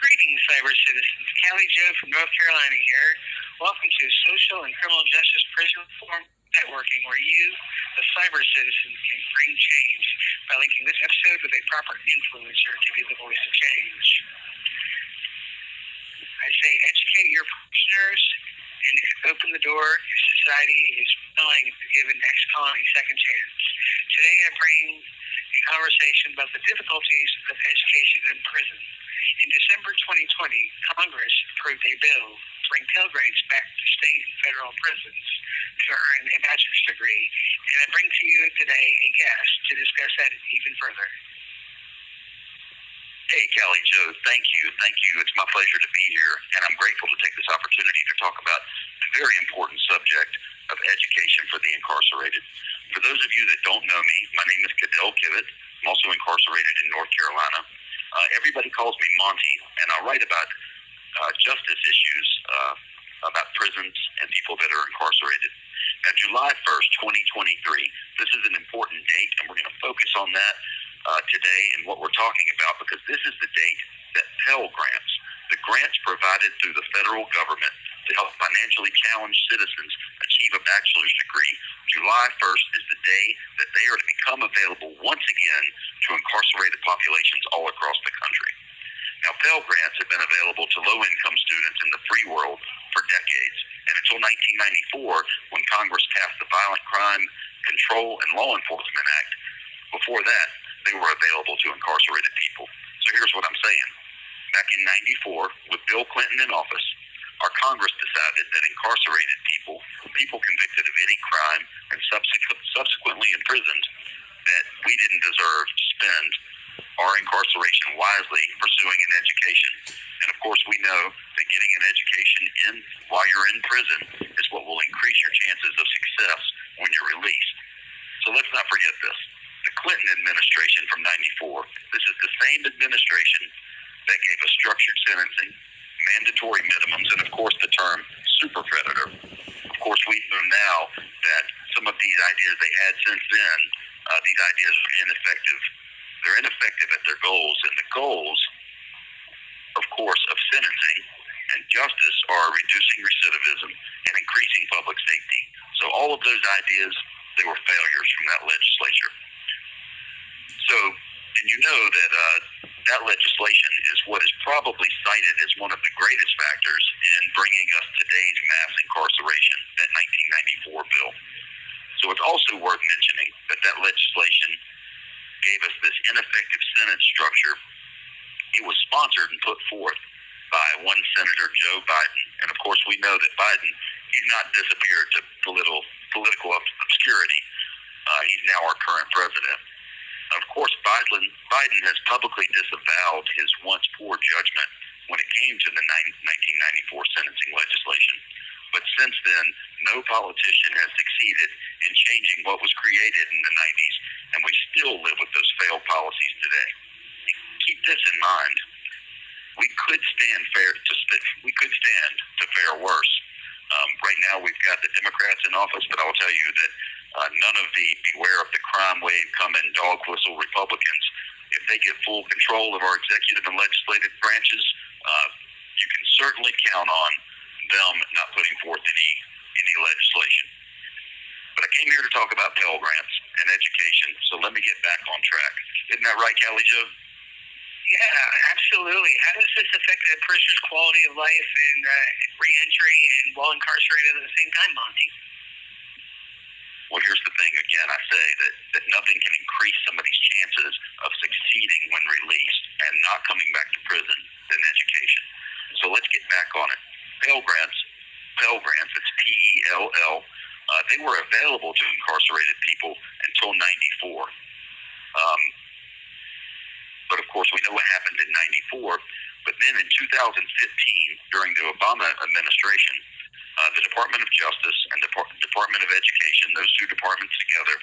Greetings, cyber citizens. Cali Joe from North Carolina here. Welcome to Social and Criminal Justice Prison Reform Networking, where you, the cyber citizens, can bring change by linking this episode with a proper influencer to be the voice of change. I say educate your prisoners and open the door if society is willing to give an ex-colony second chance. Today I bring a conversation about the difficulties of education in prison. In December 2020, Congress approved a bill to bring Pell Grants back to state and federal prisons to earn a bachelor's degree, and I bring to you today a guest to discuss that even further. Hey, Cali Joe, thank you. It's my pleasure to be here, and I'm grateful to take this opportunity to talk about the very important subject of education for the incarcerated. For those of you that don't know me, my name is Cadell Kivett. I'm also incarcerated in North Carolina. Everybody calls me Monty, and I write about justice issues, about prisons and people that are incarcerated. Now, July 1st, 2023, this is an important date, and we're going to focus on that today and what we're talking about, because this is the date that PELL grants, the grants provided through the federal government to help financially challenged citizens achieve a bachelor's degree. July 1st is the day that they are to become available once again to incarcerated populations all across the country. Now, Pell Grants have been available to low-income students in the free world for decades, and until 1994, when Congress passed the Violent Crime Control and Law Enforcement Act. Before that, they were available to incarcerated people. So here's what I'm saying. Back in 94, with Bill Clinton in office, our Congress decided that incarcerated people convicted of any crime and subsequently imprisoned, that we didn't deserve to spend our incarceration wisely pursuing an education. And of course, we know that getting an education while you're in prison is what will increase your chances of success when you're released. So let's not forget this. The Clinton administration from 94, this is the same administration that gave us structured sentencing, mandatory minimums, and of course the term super predator. Of course, we know now that some of these ideas they had since then, these ideas are ineffective. They're ineffective at their goals, and the goals, of course, of sentencing and justice are reducing recidivism and increasing public safety. So all of those ideas, they were failures from that legislature. So, and you know that that legislation is what is probably cited as one of the greatest factors in bringing us today's mass incarceration, that 1994 bill. So it's also worth mentioning that that legislation gave us this ineffective sentence structure. It was sponsored and put forth by one Senator Joe Biden. And of course, we know that Biden, he's not disappeared to political obscurity. He's now our current president. Of course, Biden has publicly disavowed his once poor judgment when it came to the 1994 sentencing legislation. But since then, no politician has succeeded in changing what was created in the 90s, and we still live with those failed policies today. Keep this in mind. We could stand to fare worse. Right now, we've got the Democrats in office, but I will tell you that none of the beware of the crime wave coming dog whistle Republicans, if they get full control of our executive and legislative branches, you can certainly count on them not putting forth any legislation. But I came here to talk about Pell Grants and education, so let me get back on track. Isn't that right, Cali Joe? Yeah, absolutely. How does this affect a prisoner's quality of life and reentry and while incarcerated at the same time, Monty? Well, here's the thing. Again, I say that nothing can increase somebody's chances of succeeding when released and not coming back to prison than education. So let's get back on it. Pell Grants, it's PELL, they were available to incarcerated people until 94. But of course, we know what happened in 94. But then in 2015, during the Obama administration, the Department of Justice and the Department of Education, those two departments together,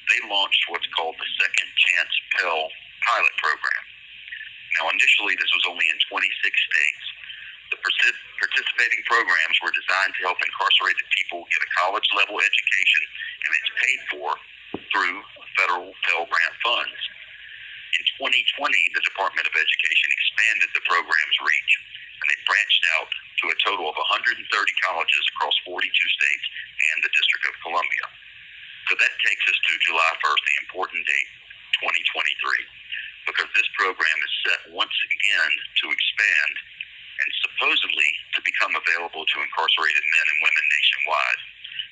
they launched what's called the Second Chance Pell pilot program. Now, initially, this was only in 26 states. The participating programs were designed to help incarcerated people get a college-level education, and it's paid for through federal Pell Grant funds. In 2020, the Department of Education expanded the program's reach, and they branched out to a total of 130 colleges across 42 states and the District of Columbia. So that takes us to July 1st, the important date, 2023, because this program is set once again to expand and supposedly to become available to incarcerated men and women nationwide.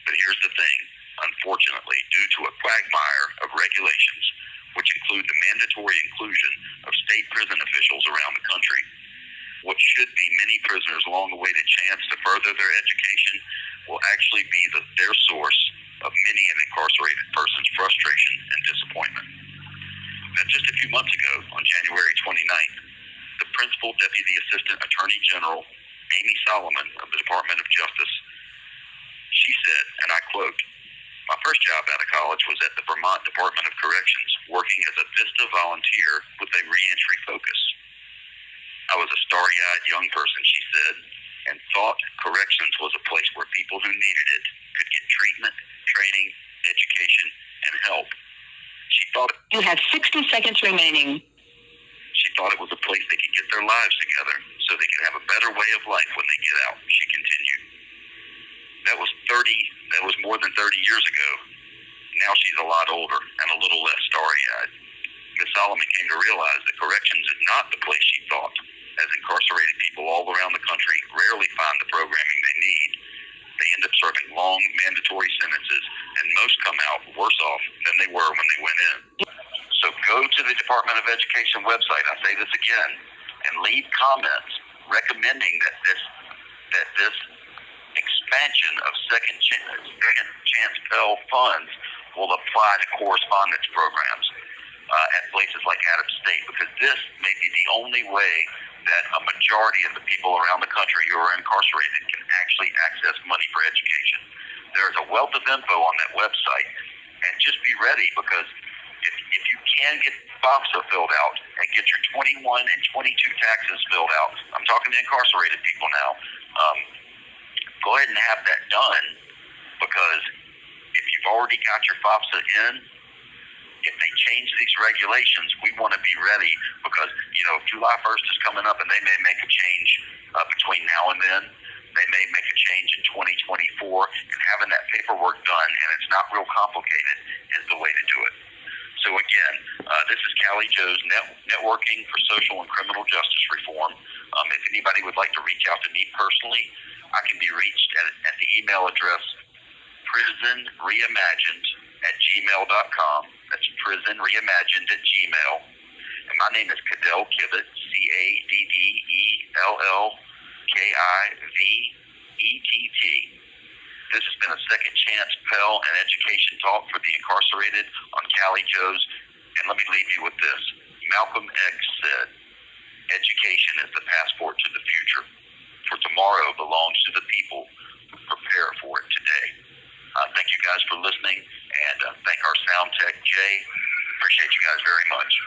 But here's the thing. Unfortunately, due to a quagmire of regulations, which include the mandatory inclusion of state prison officials around the country, what should be many prisoners' long-awaited chance to further their education will actually be their source of many an incarcerated person's frustration and disappointment. Now, just a few months ago, on January 29th, the Principal Deputy Assistant Attorney General, Amy Solomon of the Department of Justice, she said, and I quote, "My first job out of college was at the Vermont Department of Corrections, working as a VISTA volunteer with a reentry focus. I was a starry-eyed young person," she said, "and thought corrections was a place where people who needed it could get treatment, training, education, and help. She thought You have 60 seconds remaining. it was a place they could get their lives together so they could have a better way of life when they get out," she continued. That was more than 30 years ago. Now she's a lot older and a little less starry-eyed. Ms. Solomon came to realize that corrections is not the place she thought, as incarcerated people all around the country rarely find the programming they need. They end up serving long, mandatory sentences, and most come out worse off than they were when they went in. So go to the Department of Education website, I say this again, and leave comments recommending that this expansion of second chance PELL funds will apply to correspondence programs at places like Adams State, because this may be the only way that a majority of the people around the country who are incarcerated can actually access money for education. There's a wealth of info on that website, and just be ready, because if you can get FAFSA filled out and get your 21 and 22 taxes filled out, I'm talking to incarcerated people now, go ahead and have that done, because if you've already got your FAFSA in, if they change these regulations, we want to be ready, because, July 1st is coming up and they may make a change between now and then. They may make a change in 2024, and having that paperwork done, and it's not real complicated, is the way to do it. So again, this is Cali Joe's Networking for Social and Criminal Justice Reform. If anybody would like to reach out to me personally, I can be reached at the email address prisonreimagined@gmail.com. That's prisonreimagined@gmail. And my name is Caddell Kivett, CADDELLKIVETT. This has been a Second Chance PELL and Education Talk for the Incarcerated on Cali Joe's. And let me leave you with this. Malcolm X said, "Education is the passport to the future. For tomorrow belongs to the people who prepare for it today." Thank you guys for listening, and thank our sound tech, Jay. Appreciate you guys very much.